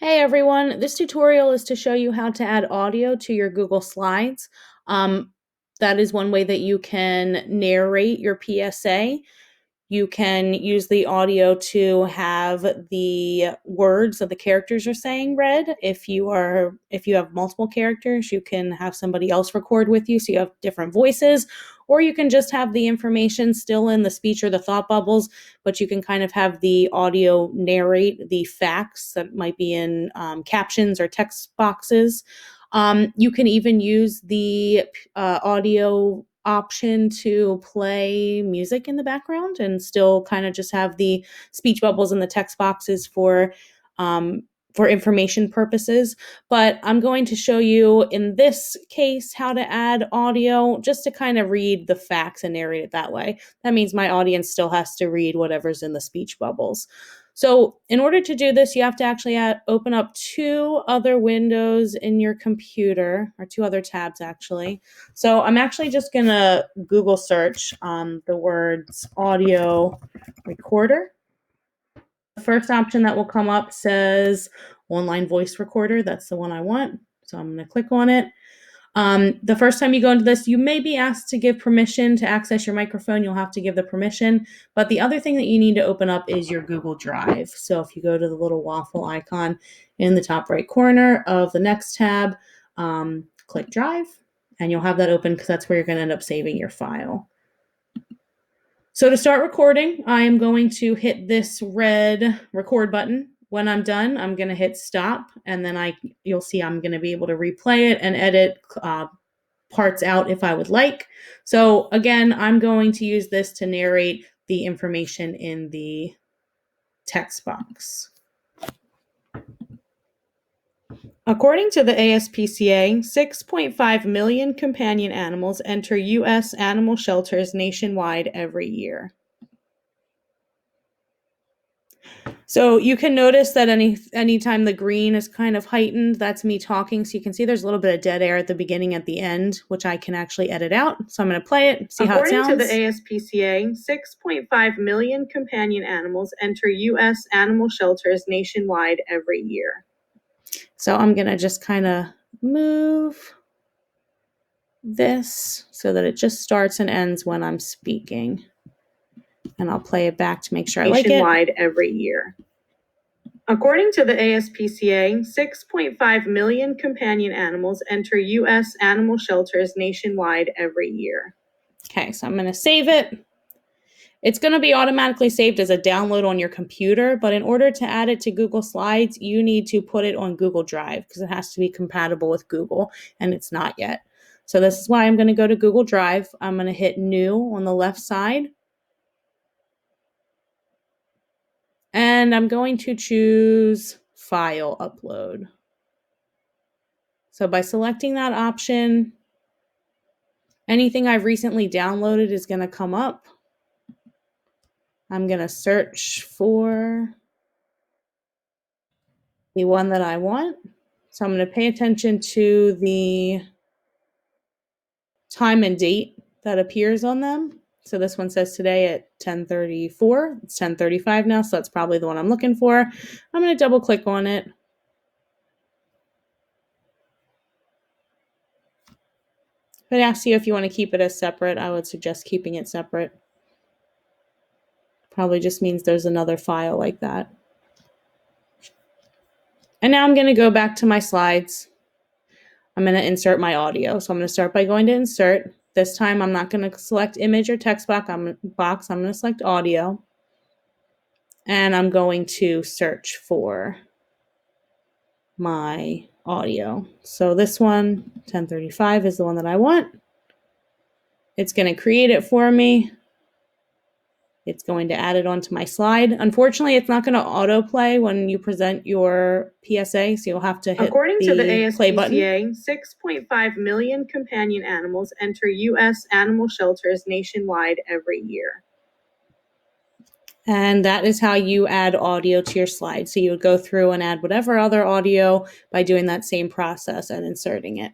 Hey everyone, this tutorial is to show you how to add audio to your Google Slides. Um, that is one way that you can narrate your PSA. You can use the audio to have the words that the characters are saying read. If you have multiple characters, you can have somebody else record with you so you have different voices, or you can just have the information still in the speech or the thought bubbles, but you can kind of have the audio narrate the facts that might be in captions or text boxes. You can even use the audio option to play music in the background and still kind of just have the speech bubbles and the text boxes for information purposes. But I'm going to show you in this case how to add audio just to kind of read the facts and narrate it that way. That means my audience still has to read whatever's in the speech bubbles. So in order to do this, you have to actually open up two other windows in your computer, or two other tabs actually. So I'm actually just going to Google search the words audio recorder. The first option that will come up says online voice recorder. That's the one I want. So I'm going to click on it. The first time you go into this, you may be asked to give permission to access your microphone. You'll have to give the permission. But the other thing that you need to open up is your Google Drive. So if you go to the little waffle icon in the top right corner of the next tab, click Drive, and you'll have that open because that's where you're going to end up saving your file. So to start recording, I am going to hit this red record button. When I'm done, I'm going to hit stop, and then you'll see I'm going to be able to replay it and edit parts out if I would like. So again, I'm going to use this to narrate the information in the text box. According to the ASPCA, 6.5 million companion animals enter U.S. animal shelters nationwide every year. So you can notice that anytime the green is kind of heightened, that's me talking. So you can see there's a little bit of dead air at the beginning, at the end, which I can actually edit out. So I'm going to play it, see how it sounds. According to the ASPCA, 6.5 million companion animals enter U.S. animal shelters nationwide every year. So I'm going to just kind of move this so that it just starts and ends when I'm speaking. And I'll play it back to make sure I like it. Nationwide every year. According to the ASPCA, 6.5 million companion animals enter U.S. animal shelters nationwide every year. Okay, so I'm going to save it. It's going to be automatically saved as a download on your computer, but in order to add it to Google Slides, you need to put it on Google Drive because it has to be compatible with Google, and it's not yet. So this is why I'm going to go to Google Drive. I'm going to hit New on the left side. And I'm going to choose File Upload. So by selecting that option, anything I've recently downloaded is going to come up. I'm going to search for the one that I want. So I'm going to pay attention to the time and date that appears on them. So this one says today at 10:34. It's 10:35 now, so that's probably the one I'm looking for. I'm going to double click on it. If it asks you if you want to keep it as separate, I would suggest keeping it separate. Probably just means there's another file like that. And now I'm going to go back to my slides. I'm going to insert my audio. So I'm going to start by going to insert. This time I'm not going to select image or text box. I'm going to select audio. And I'm going to search for my audio. So this one, 10:35, is the one that I want. It's going to create it for me. It's going to add it onto my slide. Unfortunately, it's not going to autoplay when you present your PSA, so you'll have to hit the play button. According to the ASPCA, 6.5 million companion animals enter U.S. animal shelters nationwide every year. And that is how you add audio to your slide. So you would go through and add whatever other audio by doing that same process and inserting it.